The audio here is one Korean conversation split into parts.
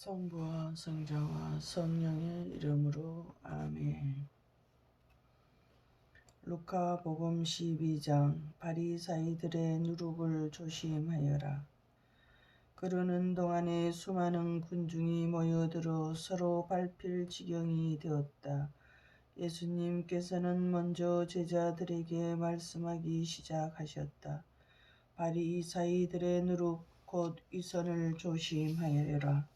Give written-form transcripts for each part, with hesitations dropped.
성부와 성자와 성령의 이름으로 아멘. 루카복음 12장. 바리사이들의 누룩을 조심하여라. 그러는 동안에 수많은 군중이 모여들어 서로 밟힐 지경이 되었다. 예수님께서는 먼저 제자들에게 말씀하기 시작하셨다. 바리사이들의 누룩 곧 위선을 조심하여라.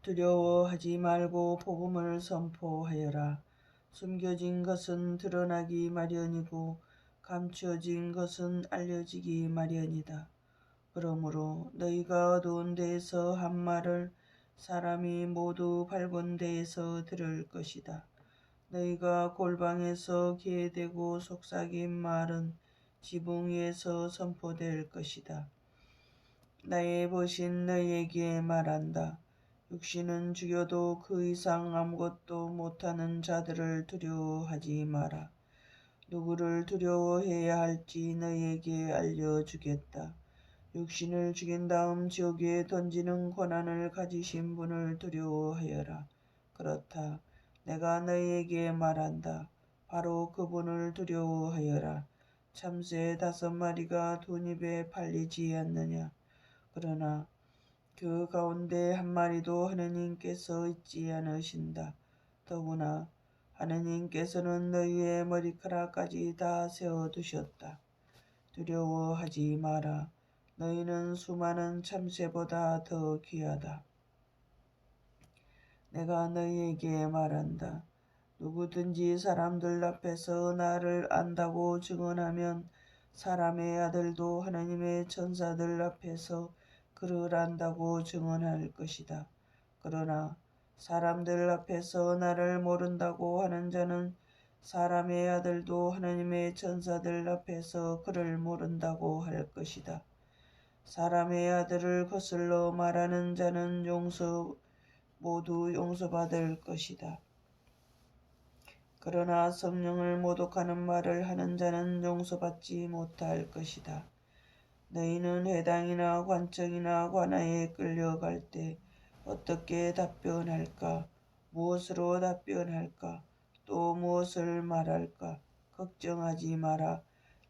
두려워하지 말고 복음을 선포하여라. 숨겨진 것은 드러나기 마련이고 감추어진 것은 알려지기 마련이다. 그러므로 너희가 어두운 데에서 한 말을 사람이 모두 밝은 데에서 들을 것이다. 너희가 골방에서 기회되고 속삭인 말은 지붕 위에서 선포될 것이다. 나의 벗인 너희에게 말한다. 육신은 죽여도 그 이상 아무것도 못하는 자들을 두려워하지 마라. 누구를 두려워해야 할지 너희에게 알려주겠다. 육신을 죽인 다음 지옥에 던지는 권한을 가지신 분을 두려워하여라. 그렇다. 내가 너희에게 말한다. 바로 그분을 두려워하여라. 참새 5마리가 돈 입에 팔리지 않느냐. 그러나 그 가운데 한 마리도 하느님께서 잊지 않으신다. 더구나 하느님께서는 너희의 머리카락까지 다 세워두셨다. 두려워하지 마라. 너희는 수많은 참새보다 더 귀하다. 내가 너희에게 말한다. 누구든지 사람들 앞에서 나를 안다고 증언하면 사람의 아들도 하나님의 천사들 앞에서 그를 안다고 증언할 것이다. 그러나 사람들 앞에서 나를 모른다고 하는 자는 사람의 아들도 하나님의 천사들 앞에서 그를 모른다고 할 것이다. 사람의 아들을 거슬러 말하는 자는 모두 용서받을 것이다. 그러나 성령을 모독하는 말을 하는 자는 용서받지 못할 것이다. 너희는 회당이나 관청이나 관아에 끌려갈 때 어떻게 답변할까? 무엇으로 답변할까? 또 무엇을 말할까? 걱정하지 마라.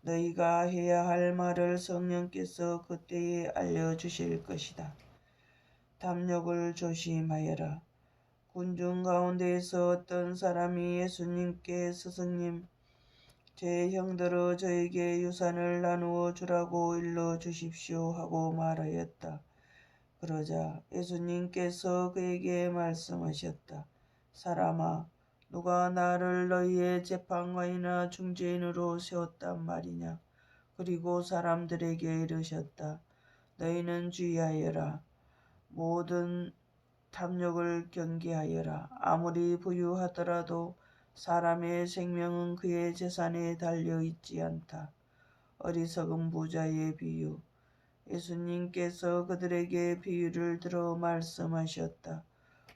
너희가 해야 할 말을 성령께서 그때에 알려주실 것이다. 탐욕을 조심하여라. 군중 가운데에서 어떤 사람이 예수님께 스승님, 제 형들어 저에게 유산을 나누어 주라고 일러 주십시오 하고 말하였다. 그러자 예수님께서 그에게 말씀하셨다. 사람아, 누가 나를 너희의 재판관이나 중재인으로 세웠단 말이냐. 그리고 사람들에게 이르셨다. 너희는 주의하여라. 모든 탐욕을 경계하여라. 아무리 부유하더라도 사람의 생명은 그의 재산에 달려있지 않다. 어리석은 부자의 비유. 예수님께서 그들에게 비유를 들어 말씀하셨다.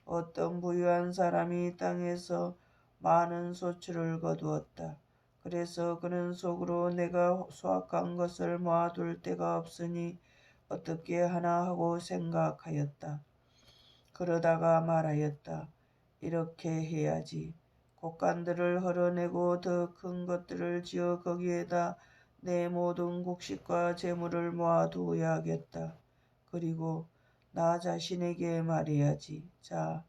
어떤 부유한 사람이 땅에서 많은 소출을 거두었다. 그래서 그는 속으로 내가 수확한 것을 모아둘 데가 없으니 어떻게 하나 하고 생각하였다. 그러다가 말하였다. 이렇게 해야지. 곡간들을 헐어내고 더 큰 것들을 지어 거기에다 내 모든 곡식과 재물을 모아두어야겠다. 그리고 나 자신에게 말해야지. 자,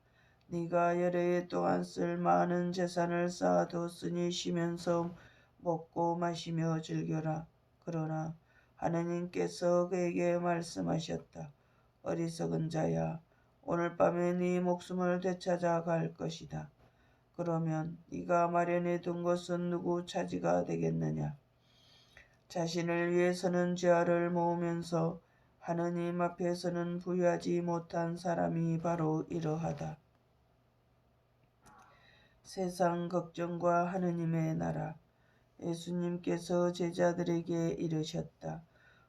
네가 여러 해 동안 쓸 많은 재산을 쌓아두었으니 쉬면서 먹고 마시며 즐겨라. 그러나 하느님께서 그에게 말씀하셨다. 어리석은 자야. 오늘 밤에 네 목숨을 되찾아 갈 것이다. 그러면 네가 마련해 둔 것은 누구 차지가 되겠느냐. 자신을 위해서는 죄악을 모으면서 하느님 앞에서는 부유하지 못한 사람이 바로 이러하다. 세상 걱정과 하느님의 나라. 예수님께서 제자들에게 이르셨다.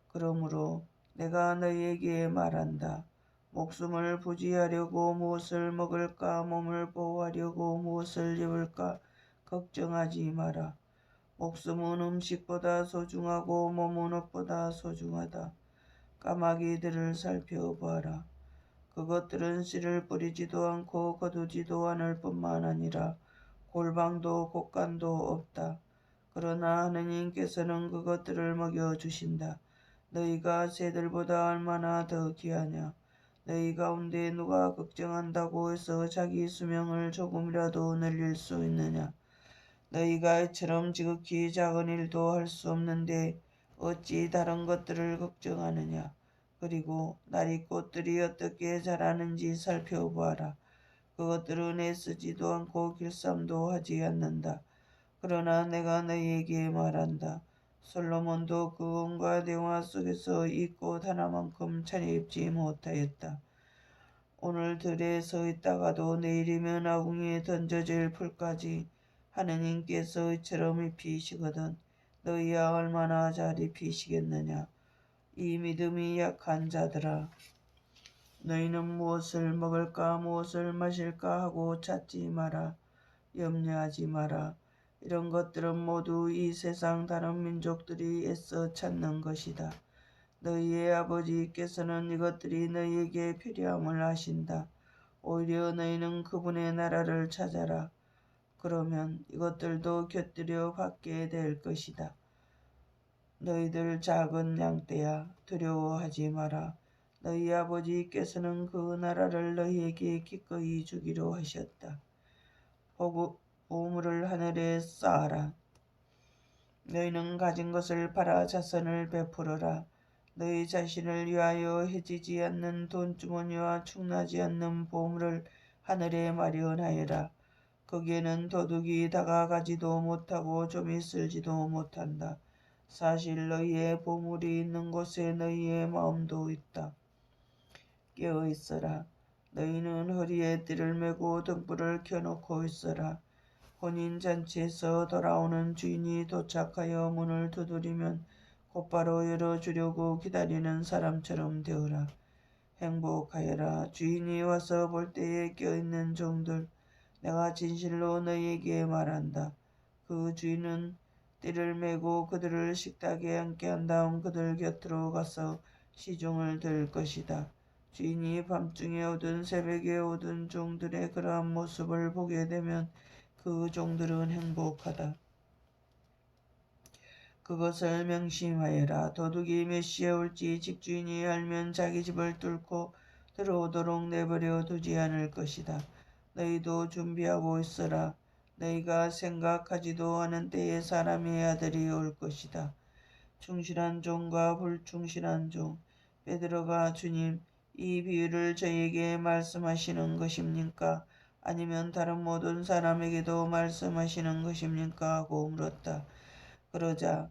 그러므로 내가 너희에게 말한다. 목숨을 부지하려고 무엇을 먹을까, 몸을 보호하려고 무엇을 입을까 걱정하지 마라. 목숨은 음식보다 소중하고 몸은 옷보다 소중하다. 까마귀들을 살펴보아라. 그것들은 씨를 뿌리지도 않고 거두지도 않을 뿐만 아니라 골방도 곡간도 없다. 그러나 하느님께서는 그것들을 먹여주신다. 너희가 새들보다 얼마나 더 귀하냐. 너희 가운데 누가 걱정한다고 해서 자기 수명을 조금이라도 늘릴 수 있느냐. 너희가 이처럼 지극히 작은 일도 할 수 없는데 어찌 다른 것들을 걱정하느냐. 그리고 나리꽃들이 어떻게 자라는지 살펴보아라. 그것들은 애쓰지도 않고 길쌈도 하지 않는다. 그러나 내가 너희에게 말한다. 솔로몬도 그 온갖 영화 속에서 이 꽃 하나만큼 차려입지 못하였다. 오늘 들에 서 있다가도 내일이면 아궁이에 던져질 풀까지 하느님께서 이처럼 입히시거든 너희야 얼마나 잘 입히시겠느냐. 이 믿음이 약한 자들아, 너희는 무엇을 먹을까 무엇을 마실까 하고 찾지 마라. 염려하지 마라. 이런 것들은 모두 이 세상 다른 민족들이 애써 찾는 것이다. 너희의 아버지께서는 이것들이 너희에게 필요함을 아신다. 오히려 너희는 그분의 나라를 찾아라. 그러면 이것들도 곁들여 받게 될 것이다. 너희들 작은 양떼야, 두려워하지 마라. 너희 아버지께서는 그 나라를 너희에게 기꺼이 주기로 하셨다. 보물을 하늘에 쌓아라. 너희는 가진 것을 팔아 자선을 베풀어라. 너희 자신을 위하여 해지지 않는 돈주머니와 축나지 않는 보물을 하늘에 마련하여라. 거기에는 도둑이 다가가지도 못하고 좀이 쓸지도 못한다. 사실 너희의 보물이 있는 곳에 너희의 마음도 있다. 깨어 있어라. 너희는 허리에 띠를 메고 등불을 켜놓고 있어라. 혼인잔치에서 돌아오는 주인이 도착하여 문을 두드리면 곧바로 열어주려고 기다리는 사람처럼 되어라. 행복하여라. 주인이 와서 볼 때에 껴있는 종들. 내가 진실로 너희에게 말한다. 그 주인은 띠를 메고 그들을 식탁에 앉게 한 다음 그들 곁으로 가서 시중을 들 것이다. 주인이 밤중에 오든 새벽에 오든 종들의 그러한 모습을 보게 되면 그 종들은 행복하다. 그것을 명심하여라. 도둑이 몇 시에 올지 집주인이 알면 자기 집을 뚫고 들어오도록 내버려 두지 않을 것이다. 너희도 준비하고 있어라. 너희가 생각하지도 않은 때에 사람의 아들이 올 것이다. 충실한 종과 불충실한 종. 베드로가 주님, 이 비유를 저에게 말씀하시는 것입니까? 아니면 다른 모든 사람에게도 말씀하시는 것입니까? 하고 물었다. 그러자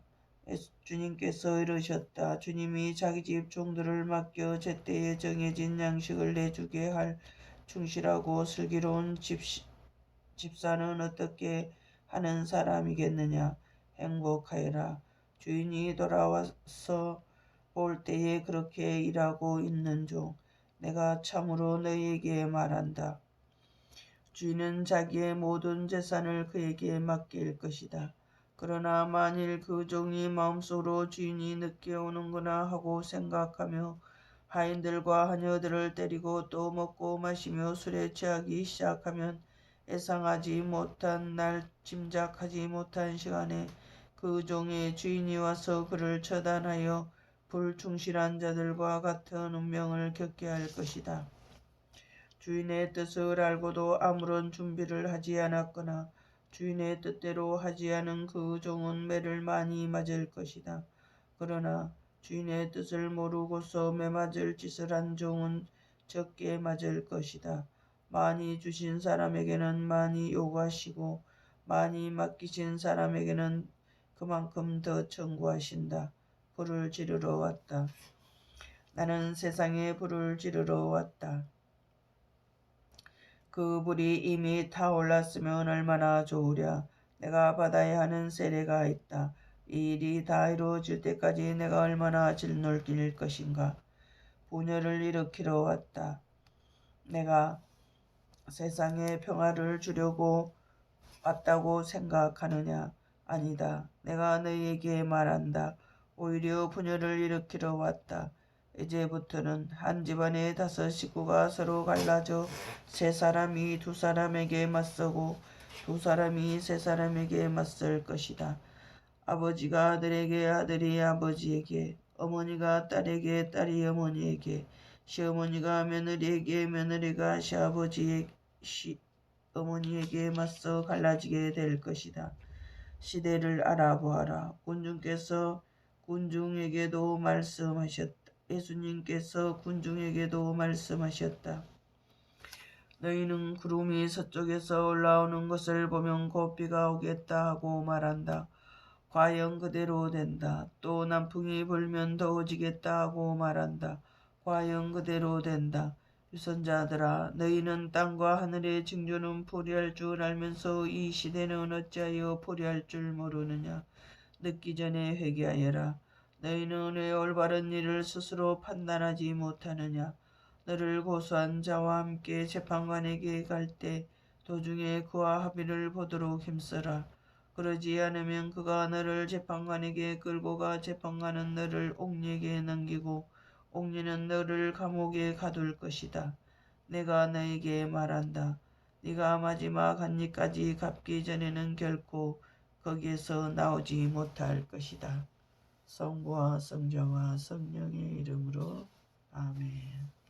주님께서 이르셨다. 주님이 자기 집 종들을 맡겨 제때에 정해진 양식을 내주게 할 충실하고 슬기로운 집사는 어떻게 하는 사람이겠느냐. 행복하여라. 주인이 돌아와서 볼 때에 그렇게 일하고 있는 종. 내가 참으로 너희에게 말한다. 주인은 자기의 모든 재산을 그에게 맡길 것이다. 그러나 만일 그 종이 마음속으로 주인이 늦게 오는구나 하고 생각하며 하인들과 하녀들을 때리고 또 먹고 마시며 술에 취하기 시작하면 예상하지 못한 날 짐작하지 못한 시간에 그 종의 주인이 와서 그를 처단하여 불충실한 자들과 같은 운명을 겪게 할 것이다. 주인의 뜻을 알고도 아무런 준비를 하지 않았거나 주인의 뜻대로 하지 않은 그 종은 매를 많이 맞을 것이다. 그러나 주인의 뜻을 모르고서 매맞을 짓을 한 종은 적게 맞을 것이다. 많이 주신 사람에게는 많이 요구하시고 많이 맡기신 사람에게는 그만큼 더 청구하신다. 불을 지르러 왔다. 나는 세상에 불을 지르러 왔다. 그 불이 이미 타올랐으면 얼마나 좋으랴. 내가 받아야 하는 세례가 있다. 이 일이 다 이루어질 때까지 내가 얼마나 짓눌릴 것인가. 분열을 일으키러 왔다. 내가 세상에 평화를 주려고 왔다고 생각하느냐. 아니다. 내가 너희에게 말한다. 오히려 분열을 일으키러 왔다. 이제부터는 한 집안의 5 식구가 서로 갈라져 3 사람이 2 사람에게 맞서고 2 사람이 3 사람에게 맞설 것이다. 아버지가 아들에게, 아들이 아버지에게, 어머니가 딸에게, 딸이 어머니에게, 시어머니가 며느리에게, 며느리가 시어머니에게 맞서 갈라지게 될 것이다. 시대를 알아보아라. 군중께서 군중에게도 말씀하셨다. 예수님께서 군중에게도 말씀하셨다. 너희는 구름이 서쪽에서 올라오는 것을 보면 곧 비가 오겠다 하고 말한다. 과연 그대로 된다. 또 남풍이 불면 더워지겠다 하고 말한다. 과연 그대로 된다. 유선자들아, 너희는 땅과 하늘의 징조는 포리할 줄 알면서 이 시대는 어찌하여 포리할 줄 모르느냐. 늦기 전에 회개하여라. 너희는 왜 올바른 일을 스스로 판단하지 못하느냐. 너를 고소한 자와 함께 재판관에게 갈 때 도중에 그와 합의를 보도록 힘써라. 그러지 않으면 그가 너를 재판관에게 끌고 가 재판관은 너를 옥리에게 넘기고 옥리는 너를 감옥에 가둘 것이다. 내가 너에게 말한다. 네가 마지막 한 입까지 갚기 전에는 결코 거기에서 나오지 못할 것이다. 성부와 성자와 성령의 이름으로 아멘.